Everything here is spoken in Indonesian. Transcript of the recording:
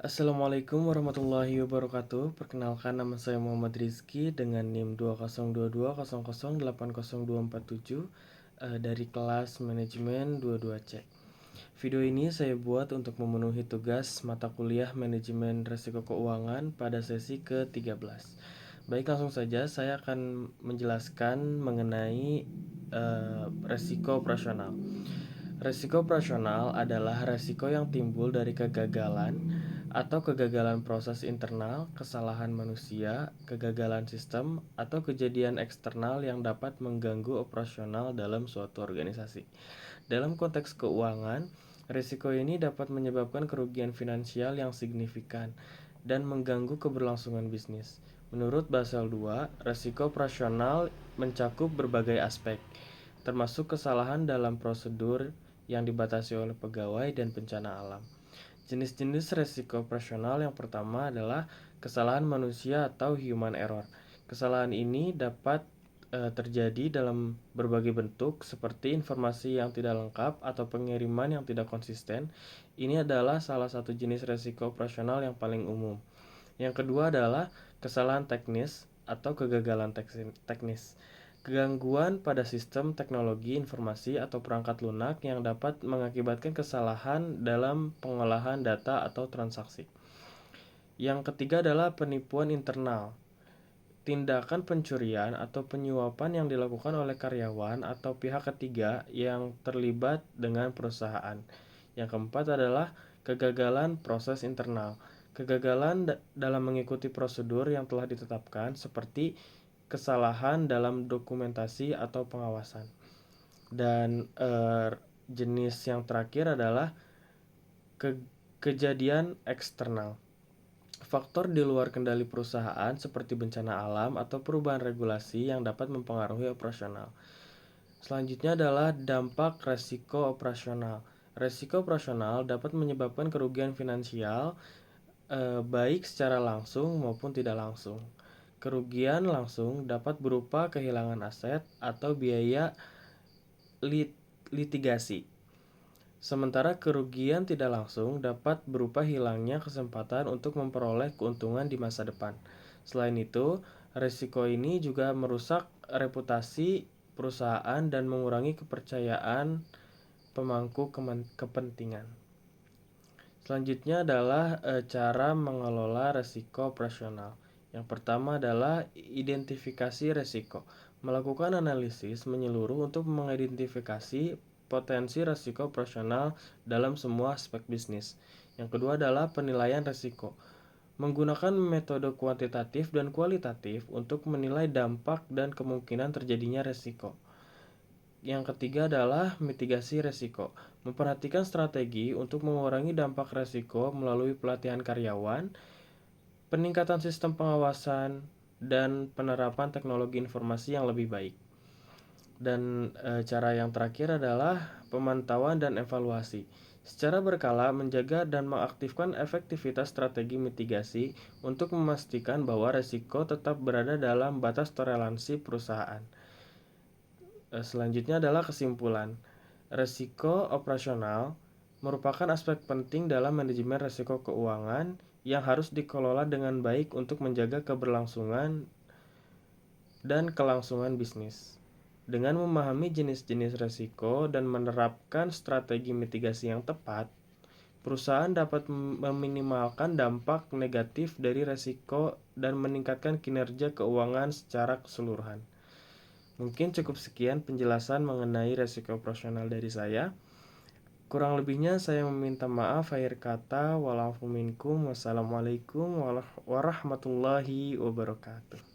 Assalamualaikum warahmatullahi wabarakatuh. Perkenalkan, nama saya Muhammad Rizky dengan NIM 20220080247 dari kelas manajemen 22C. Video ini saya buat untuk memenuhi tugas mata kuliah manajemen risiko keuangan pada sesi ke-13. Baik, langsung saja saya akan menjelaskan mengenai risiko operasional. Risiko operasional adalah risiko yang timbul dari kegagalan atau kegagalan proses internal, kesalahan manusia, kegagalan sistem, atau kejadian eksternal yang dapat mengganggu operasional dalam suatu organisasi. Dalam konteks keuangan, risiko ini dapat menyebabkan kerugian finansial yang signifikan dan mengganggu keberlangsungan bisnis. Menurut Basel II, risiko operasional mencakup berbagai aspek, termasuk kesalahan dalam prosedur yang dibatasi oleh pegawai dan bencana alam. Jenis-jenis resiko operasional yang pertama adalah kesalahan manusia atau human error. Kesalahan ini dapat terjadi dalam berbagai bentuk seperti informasi yang tidak lengkap atau pengiriman yang tidak konsisten. Ini adalah salah satu jenis resiko operasional yang paling umum. Yang kedua adalah kesalahan teknis atau kegagalan teknis. Gangguan pada sistem teknologi informasi atau perangkat lunak yang dapat mengakibatkan kesalahan dalam pengolahan data atau transaksi. Yang ketiga adalah penipuan internal. Tindakan pencurian atau penyuapan yang dilakukan oleh karyawan atau pihak ketiga yang terlibat dengan perusahaan. Yang keempat adalah kegagalan proses internal. Kegagalan dalam mengikuti prosedur yang telah ditetapkan seperti kesalahan dalam dokumentasi atau pengawasan. Dan jenis yang terakhir adalah kejadian eksternal. Faktor di luar kendali perusahaan seperti bencana alam atau perubahan regulasi yang dapat mempengaruhi operasional. Selanjutnya adalah dampak resiko operasional. Resiko operasional dapat menyebabkan kerugian finansial baik secara langsung maupun tidak langsung. Kerugian langsung dapat berupa kehilangan aset atau biaya litigasi. Sementara kerugian tidak langsung dapat berupa hilangnya kesempatan untuk memperoleh keuntungan di masa depan. Selain itu, risiko ini juga merusak reputasi perusahaan dan mengurangi kepercayaan pemangku kepentingan. Selanjutnya adalah cara mengelola risiko operasional. Yang pertama adalah identifikasi risiko. Melakukan analisis menyeluruh untuk mengidentifikasi potensi risiko operasional dalam semua aspek bisnis. Yang kedua adalah penilaian risiko. Menggunakan metode kuantitatif dan kualitatif untuk menilai dampak dan kemungkinan terjadinya risiko. Yang ketiga adalah mitigasi risiko. Memperhatikan strategi untuk mengurangi dampak risiko melalui pelatihan karyawan, peningkatan sistem pengawasan, dan penerapan teknologi informasi yang lebih baik. Dan cara yang terakhir adalah pemantauan dan evaluasi. Secara berkala menjaga dan mengaktifkan efektivitas strategi mitigasi untuk memastikan bahwa risiko tetap berada dalam batas toleransi perusahaan. Selanjutnya adalah kesimpulan. Risiko operasional merupakan aspek penting dalam manajemen risiko keuangan yang harus dikelola dengan baik untuk menjaga keberlangsungan dan kelangsungan bisnis. Dengan memahami jenis-jenis risiko dan menerapkan strategi mitigasi yang tepat, perusahaan dapat meminimalkan dampak negatif dari risiko dan meningkatkan kinerja keuangan secara keseluruhan. Mungkin cukup sekian penjelasan mengenai risiko operasional dari saya. Kurang lebihnya saya meminta maaf. Akhir kata, walafu minkum. Wassalamualaikum warahmatullahi wabarakatuh.